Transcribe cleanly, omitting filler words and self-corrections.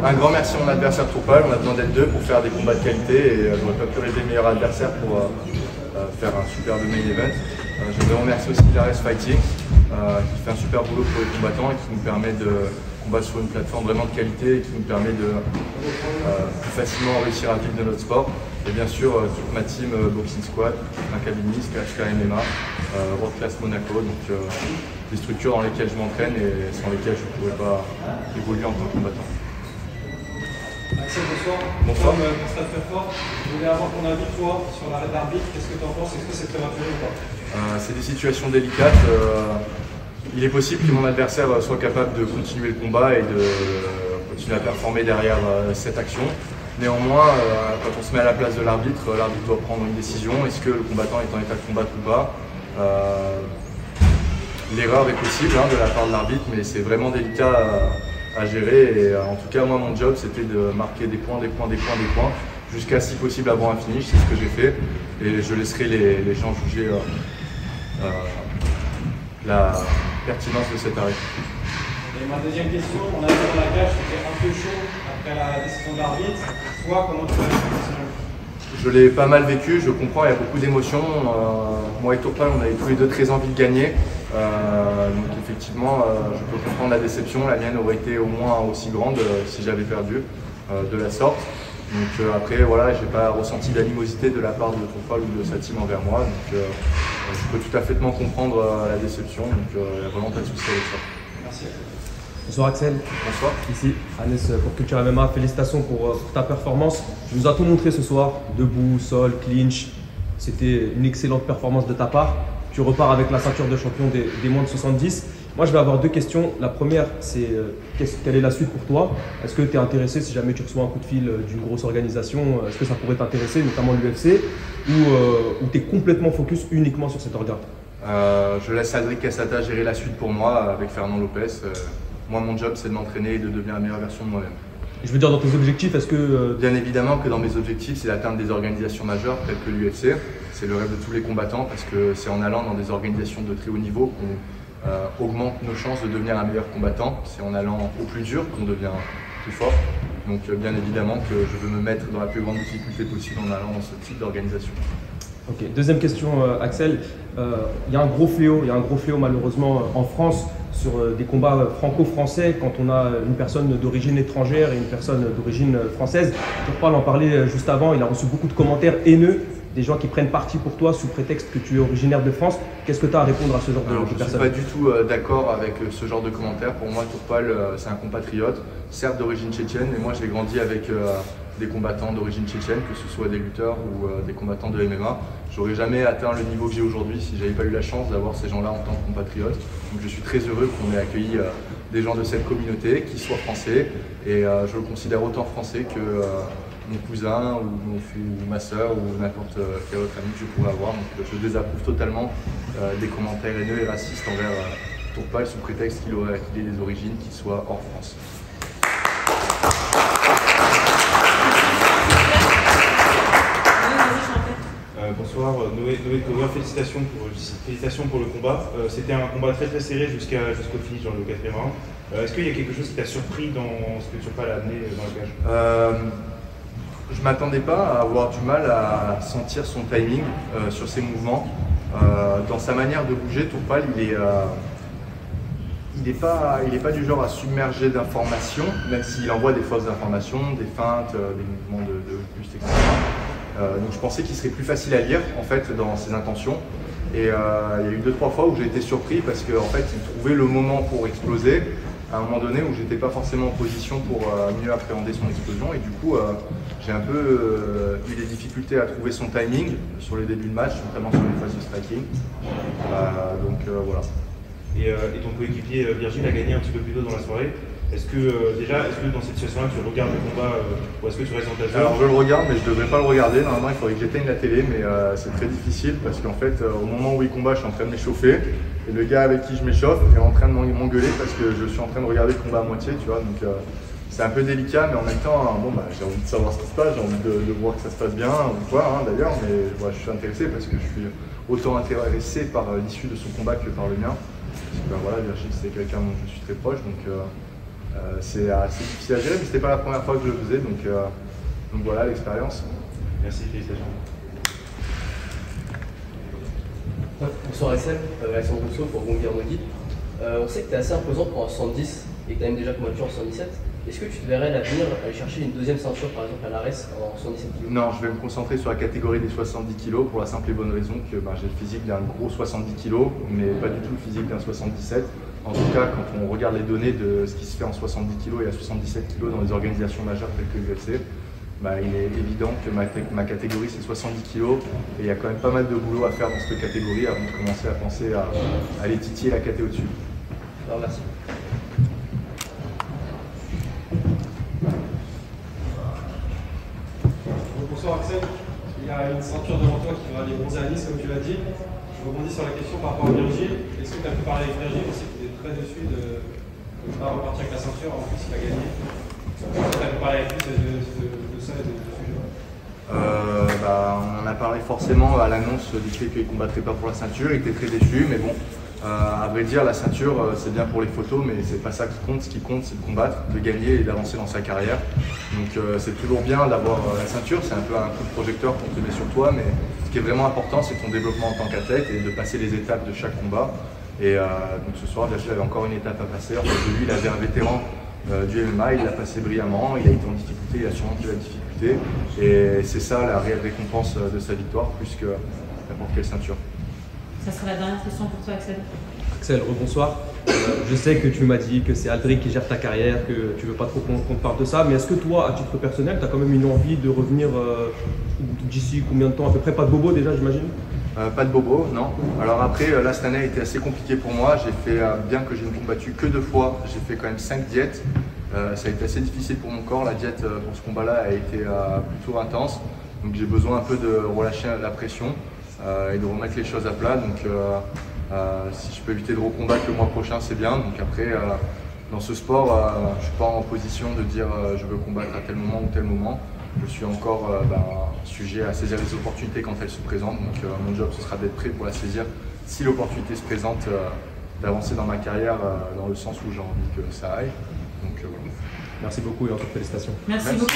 Un grand merci à mon adversaire Tourpal, on a besoin d'être deux pour faire des combats de qualité et j'aurais pas pu rêver meilleur adversaire pour faire un superbe main event. Je voudrais remercier aussi Lares Fighting qui fait un super boulot pour les combattants et qui nous permet de combattre sur une plateforme vraiment de qualité et qui nous permet de plus facilement réussir à vivre de notre sport. Et bien sûr toute ma team Boxing Squad, un cabiniste, KHK MMA, World Class Monaco, donc des structures dans lesquelles je m'entraîne et sans lesquelles je ne pourrais pas évoluer en tant que combattant. Axel, bonsoir. Bonsoir. Comme Stade Perform, je voulais avoir ton avis, toi, sur l'arrêt d'arbitre. Qu'est-ce que tu en penses? Est-ce que c'est prématuré ou pas? C'est des situations délicates. Il est possible que mon adversaire soit capable de continuer le combat et de continuer à performer derrière cette action. Néanmoins, quand on se met à la place de l'arbitre, l'arbitre doit prendre une décision. Est-ce que le combattant est en état de combattre ou pas? L'erreur est possible de la part de l'arbitre, mais c'est vraiment délicat à gérer. Et en tout cas, moi, mon job, c'était de marquer des points, jusqu'à si possible avoir un finish. C'est ce que j'ai fait. Et je laisserai les gens juger la pertinence de cet arrêt. Et ma deuxième question, on a vu dans la cage, c'était un peu chaud après la décision de l'arbitre. Toi, comment tu as vécu cette décision? Je l'ai pas mal vécu, je comprends, il y a beaucoup d'émotions. Moi et Tourpal, on avait tous les deux très envie de gagner. Donc effectivement, je peux comprendre la déception. La mienne aurait été au moins aussi grande si j'avais perdu de la sorte. Donc après, voilà, j'ai pas ressenti d'animosité de la part de Tourpal ou de sa team envers moi. Donc je peux tout à fait comprendre la déception. Donc il n'y a vraiment pas de souci avec ça. Merci. Bonsoir Axel. Bonsoir. Ici Agnès pour Culture MMA. Félicitations pour ta performance. Tu nous as tout montré ce soir, debout, sol, clinch. C'était une excellente performance de ta part. Tu repars avec la ceinture de champion des moins de 70. Moi, je vais avoir deux questions. La première, c'est quelle est la suite pour toi? Est-ce que tu es intéressé, si jamais tu reçois un coup de fil d'une grosse organisation, est-ce que ça pourrait t'intéresser, notamment l'UFC, ou tu es complètement focus uniquement sur cet organe? Je laisse Aldric Cassata gérer la suite pour moi avec Fernand Lopez. Moi, mon job, c'est de m'entraîner et de devenir la meilleure version de moi-même. Je veux dire, dans tes objectifs, est-ce que… Bien évidemment que dans mes objectifs, c'est d'atteindre des organisations majeures telles que l'UFC. C'est le rêve de tous les combattants parce que c'est en allant dans des organisations de très haut niveau qu'on augmente nos chances de devenir un meilleur combattant. C'est en allant au plus dur qu'on devient plus fort. Donc bien évidemment que je veux me mettre dans la plus grande difficulté possible en allant dans ce type d'organisation. Ok, deuxième question Axel. Il y a un gros fléau malheureusement en France sur des combats franco-français quand on a une personne d'origine étrangère et une personne d'origine française. Tourpal en parlait juste avant, il a reçu beaucoup de commentaires haineux, des gens qui prennent parti pour toi sous prétexte que tu es originaire de France. Qu'est-ce que tu as à répondre à ce genre de personnes? Je ne suis pas du tout d'accord avec ce genre de commentaires. Pour moi, Tourpal, c'est un compatriote, certes d'origine tchétchène, mais moi j'ai grandi avec des combattants d'origine tchétchène, que ce soit des lutteurs ou des combattants de MMA. J'aurais jamais atteint le niveau que j'ai aujourd'hui si j'avais pas eu la chance d'avoir ces gens-là en tant que compatriote. Donc je suis très heureux qu'on ait accueilli des gens de cette communauté qui soient français et je le considère autant français que mon cousin ou ma soeur ou n'importe quel autre ami que je pourrais avoir. Donc je désapprouve totalement des commentaires haineux et racistes envers Tourpal sous prétexte qu'il ait des origines qui soient hors France. Bonsoir, Noé Cover, félicitations pour le combat. C'était un combat très serré jusqu'au finish dans le 4e round. Est-ce qu'il y a quelque chose qui t'a surpris dans ce que Tourpal a amené dans la cage? Je ne m'attendais pas à avoir du mal à sentir son timing sur ses mouvements. Dans sa manière de bouger, Tourpal, il n'est pas du genre à submerger d'informations, même s'il envoie des fausses informations, des feintes, des mouvements de buste, etc. Donc je pensais qu'il serait plus facile à lire en fait dans ses intentions. Et il y a eu 2-3 fois où j'ai été surpris parce qu'en fait il trouvait le moment pour exploser à un moment donné où j'étais pas forcément en position pour mieux appréhender son explosion. Et du coup j'ai un peu eu des difficultés à trouver son timing sur les débuts de match, notamment sur les phases de striking. Voilà. Et ton coéquipier Virgile a gagné un petit peu plus tôt dans la soirée. Est-ce que dans cette situation-là, tu regardes le combat ou est-ce que tu restes dans ta zone? Alors je le regarde, mais je ne devrais pas le regarder. Normalement, il faudrait que j'éteigne la télé, mais c'est très difficile parce qu'en fait, au moment où il combat, je suis en train de m'échauffer. Et le gars avec qui je m'échauffe est en train de m'engueuler parce que je suis en train de regarder le combat à moitié, tu vois. Donc c'est un peu délicat, mais en même temps, j'ai envie de savoir ce qui se passe, j'ai envie de voir que ça se passe bien ou quoi, d'ailleurs. Mais je suis intéressé parce que je suis autant intéressé par l'issue de son combat que par le mien. Parce que, voilà, Virgile, c'est quelqu'un dont je suis très proche. Donc c'est assez difficile à gérer, mais c'était pas la première fois que je le faisais, donc voilà l'expérience. Merci, félicitations. Bonsoir Axel, Alexandre Rousseau pour Gonguer Nogui. On sait que tu es assez imposant pour un 70 et que tu as même déjà combattu en 77. Est-ce que tu te verrais à l'avenir aller chercher une deuxième ceinture par exemple à l'ARES en 77 kg? Non, je vais me concentrer sur la catégorie des 70 kg pour la simple et bonne raison que j'ai le physique d'un gros 70 kg, mais pas du tout le physique d'un 77. En tout cas, quand on regarde les données de ce qui se fait en 70 kg et à 77 kg dans les organisations majeures telles que l'UFC, il est évident que ma catégorie c'est 70 kg et il y a quand même pas mal de boulot à faire dans cette catégorie avant de commencer à penser à aller titiller la caté au-dessus. Alors merci. Bonsoir Axel, il y a une ceinture devant toi qui va aller bronzer à Nice comme tu l'as dit. Je rebondis sur la question par rapport à Virgile. Est-ce que tu as pu parler avec Virgile aussi qui est très dessus de ne pas repartir avec la ceinture, en plus il a gagné. Tu as pu parler avec lui de ça et de ce sujet? On en a parlé forcément à l'annonce du fait qu'il ne combattrait pas pour la ceinture, il était très déçu, mais bon, à vrai dire, la ceinture c'est bien pour les photos, mais c'est pas ça qui compte. Ce qui compte, c'est de combattre, de gagner et d'avancer dans sa carrière. Donc c'est toujours bien d'avoir la ceinture, c'est un peu un coup de projecteur qu'on te met sur toi, mais ce qui est vraiment important, c'est ton développement en tant qu'athlète et de passer les étapes de chaque combat. Et donc ce soir, Virgile avait encore une étape à passer. En fait, lui, il avait un vétéran du MMA, il l'a passé brillamment, il a été en difficulté, il a surmonté la difficulté. Et c'est ça la réelle récompense de sa victoire, plus que n'importe quelle ceinture. Ça sera la dernière question pour toi, Axel. Axel, rebonsoir. Je sais que tu m'as dit que c'est Aldric qui gère ta carrière, que tu veux pas trop qu'on parle de ça, mais est-ce que toi, à titre personnel, tu as quand même une envie de revenir d'ici combien de temps? À peu près pas de bobo déjà, j'imagine? Pas de bobo, non. Alors après, là cette année a été assez compliquée pour moi. J'ai fait, bien que je n'ai combattu que 2 fois, j'ai fait quand même 5 diètes. Ça a été assez difficile pour mon corps. La diète pour ce combat-là a été plutôt intense. Donc j'ai besoin un peu de relâcher la pression et de remettre les choses à plat. Donc si je peux éviter de recombattre le mois prochain, c'est bien. Donc après, dans ce sport, je ne suis pas en position de dire je veux combattre à tel moment ou tel moment. Je suis encore sujet à saisir les opportunités quand elles se présentent. Donc mon job, ce sera d'être prêt pour la saisir si l'opportunité se présente, d'avancer dans ma carrière dans le sens où j'ai envie que ça aille. Donc voilà. Merci beaucoup et encore félicitations. Merci beaucoup.